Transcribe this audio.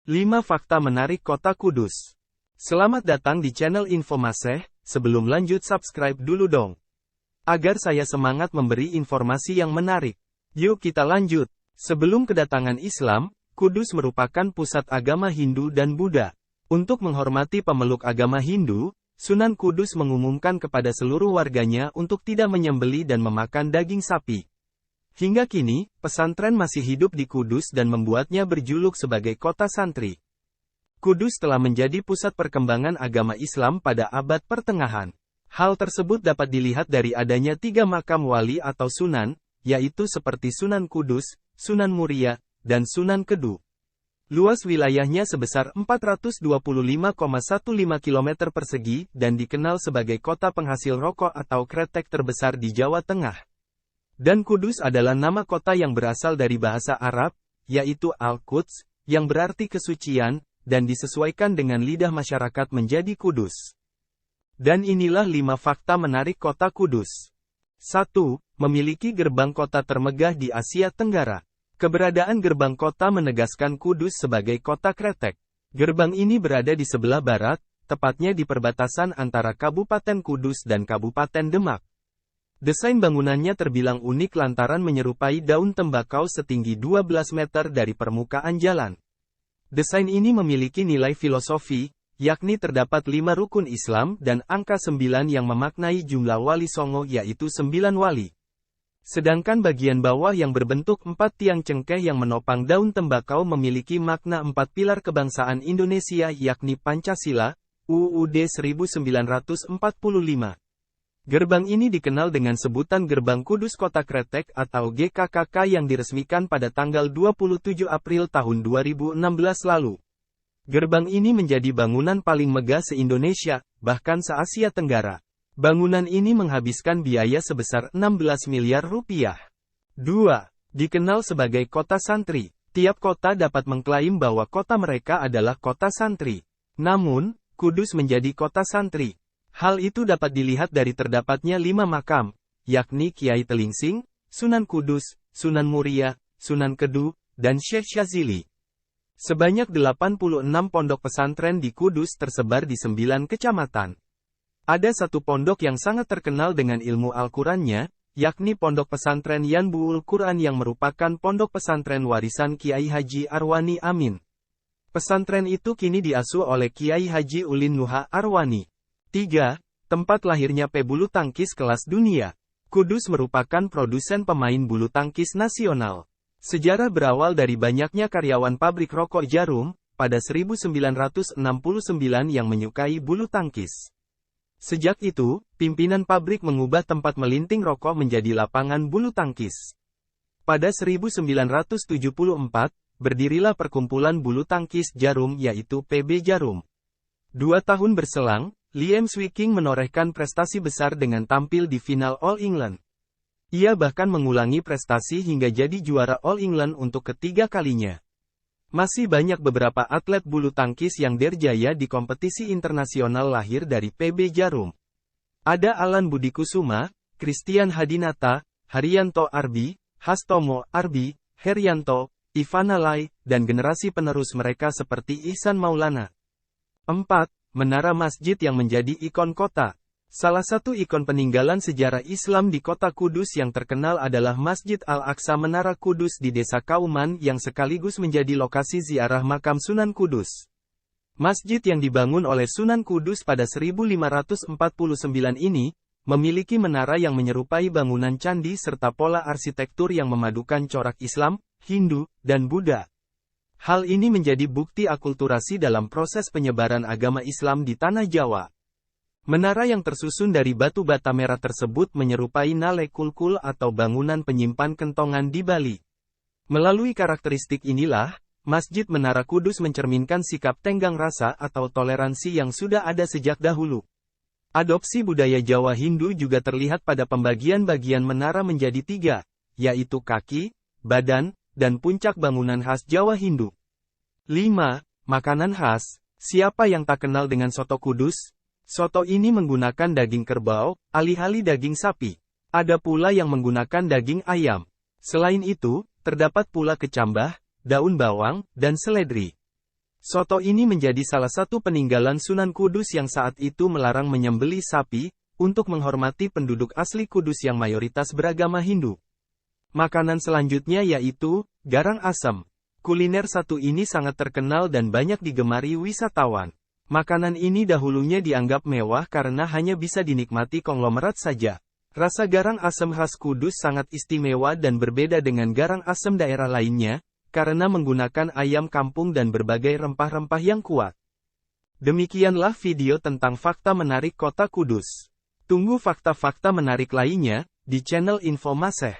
5 fakta menarik Kota Kudus. Selamat datang di channel Info Maseh. Sebelum lanjut subscribe dulu dong. Agar saya semangat memberi informasi yang menarik. Yuk kita lanjut. Sebelum kedatangan Islam, Kudus merupakan pusat agama Hindu dan Buddha. Untuk menghormati pemeluk agama Hindu, Sunan Kudus mengumumkan kepada seluruh warganya untuk tidak menyembelih dan memakan daging sapi. Hingga kini, pesantren masih hidup di Kudus dan membuatnya berjuluk sebagai kota santri. Kudus telah menjadi pusat perkembangan agama Islam pada abad pertengahan. Hal tersebut dapat dilihat dari adanya 3 makam wali atau sunan, yaitu seperti Sunan Kudus, Sunan Muria, dan Sunan Kedu. Luas wilayahnya sebesar 425,15 km persegi dan dikenal sebagai kota penghasil rokok atau kretek terbesar di Jawa Tengah. Dan Kudus adalah nama kota yang berasal dari bahasa Arab, yaitu Al-Quds, yang berarti kesucian, dan disesuaikan dengan lidah masyarakat menjadi Kudus. Dan inilah 5 fakta menarik Kota Kudus. 1. Memiliki gerbang kota termegah di Asia Tenggara. Keberadaan gerbang kota menegaskan Kudus sebagai kota kretek. Gerbang ini berada di sebelah barat, tepatnya di perbatasan antara Kabupaten Kudus dan Kabupaten Demak. Desain bangunannya terbilang unik lantaran menyerupai daun tembakau setinggi 12 meter dari permukaan jalan. Desain ini memiliki nilai filosofi, yakni terdapat 5 rukun Islam dan angka 9 yang memaknai jumlah wali songo yaitu 9 wali. Sedangkan bagian bawah yang berbentuk 4 tiang cengkeh yang menopang daun tembakau memiliki makna 4 pilar kebangsaan Indonesia yakni Pancasila, UUD 1945. Gerbang ini dikenal dengan sebutan Gerbang Kudus Kota Kretek atau GKKK yang diresmikan pada tanggal 27 April tahun 2016 lalu. Gerbang ini menjadi bangunan paling megah se-Indonesia, bahkan se-Asia Tenggara. Bangunan ini menghabiskan biaya sebesar 16 miliar rupiah. 2. Dikenal sebagai kota santri. Tiap kota dapat mengklaim bahwa kota mereka adalah kota santri. Namun, Kudus menjadi kota santri. Hal itu dapat dilihat dari terdapatnya 5 makam, yakni Kiai Telingsing, Sunan Kudus, Sunan Muria, Sunan Kedu, dan Syekh Syazili. Sebanyak 86 pondok pesantren di Kudus tersebar di 9 kecamatan. Ada satu pondok yang sangat terkenal dengan ilmu Al-Qurannya, yakni Pondok Pesantren Yanbu'ul Quran yang merupakan pondok pesantren warisan Kiai Haji Arwani Amin. Pesantren itu kini diasuh oleh Kiai Haji Ulin Nuha Arwani. 3. Tempat lahirnya pebulu tangkis kelas dunia. Kudus merupakan produsen pemain bulu tangkis nasional. Sejarah berawal dari banyaknya karyawan pabrik rokok Jarum, pada 1969 yang menyukai bulu tangkis. Sejak itu, pimpinan pabrik mengubah tempat melinting rokok menjadi lapangan bulu tangkis. Pada 1974, berdirilah perkumpulan bulu tangkis Jarum yaitu PB Jarum. 2 tahun berselang, Liam Swiking menorehkan prestasi besar dengan tampil di final All England. Ia bahkan mengulangi prestasi hingga jadi juara All England untuk ketiga kalinya. Masih banyak beberapa atlet bulu tangkis yang berjaya di kompetisi internasional lahir dari PB Jarum. Ada Alan Budi Kusuma, Christian Hadinata, Haryanto Arbi, Hastomo Arbi, Herianto, Ivana Lai, dan generasi penerus mereka seperti Ihsan Maulana. 4. Menara masjid yang menjadi ikon kota. Salah satu ikon peninggalan sejarah Islam di kota Kudus yang terkenal adalah Masjid Al-Aqsa Menara Kudus di Desa Kauman yang sekaligus menjadi lokasi ziarah makam Sunan Kudus. Masjid yang dibangun oleh Sunan Kudus pada 1549 ini, memiliki menara yang menyerupai bangunan candi serta pola arsitektur yang memadukan corak Islam, Hindu, dan Buddha. Hal ini menjadi bukti akulturasi dalam proses penyebaran agama Islam di Tanah Jawa. Menara yang tersusun dari batu bata merah tersebut menyerupai Nale Kulkul atau bangunan penyimpan kentongan di Bali. Melalui karakteristik inilah, Masjid Menara Kudus mencerminkan sikap tenggang rasa atau toleransi yang sudah ada sejak dahulu. Adopsi budaya Jawa Hindu juga terlihat pada pembagian-bagian menara menjadi 3, yaitu kaki, badan, dan puncak bangunan khas Jawa Hindu. 5. Makanan khas. Siapa yang tak kenal dengan soto Kudus? Soto ini menggunakan daging kerbau, alih-alih daging sapi. Ada pula yang menggunakan daging ayam. Selain itu, terdapat pula kecambah, daun bawang, dan seledri. Soto ini menjadi salah satu peninggalan Sunan Kudus yang saat itu melarang menyembelih sapi, untuk menghormati penduduk asli Kudus yang mayoritas beragama Hindu. Makanan selanjutnya yaitu, garang asem. Kuliner satu ini sangat terkenal dan banyak digemari wisatawan. Makanan ini dahulunya dianggap mewah karena hanya bisa dinikmati konglomerat saja. Rasa garang asem khas Kudus sangat istimewa dan berbeda dengan garang asem daerah lainnya, karena menggunakan ayam kampung dan berbagai rempah-rempah yang kuat. Demikianlah video tentang fakta menarik Kota Kudus. Tunggu fakta-fakta menarik lainnya, di channel Info Maseh.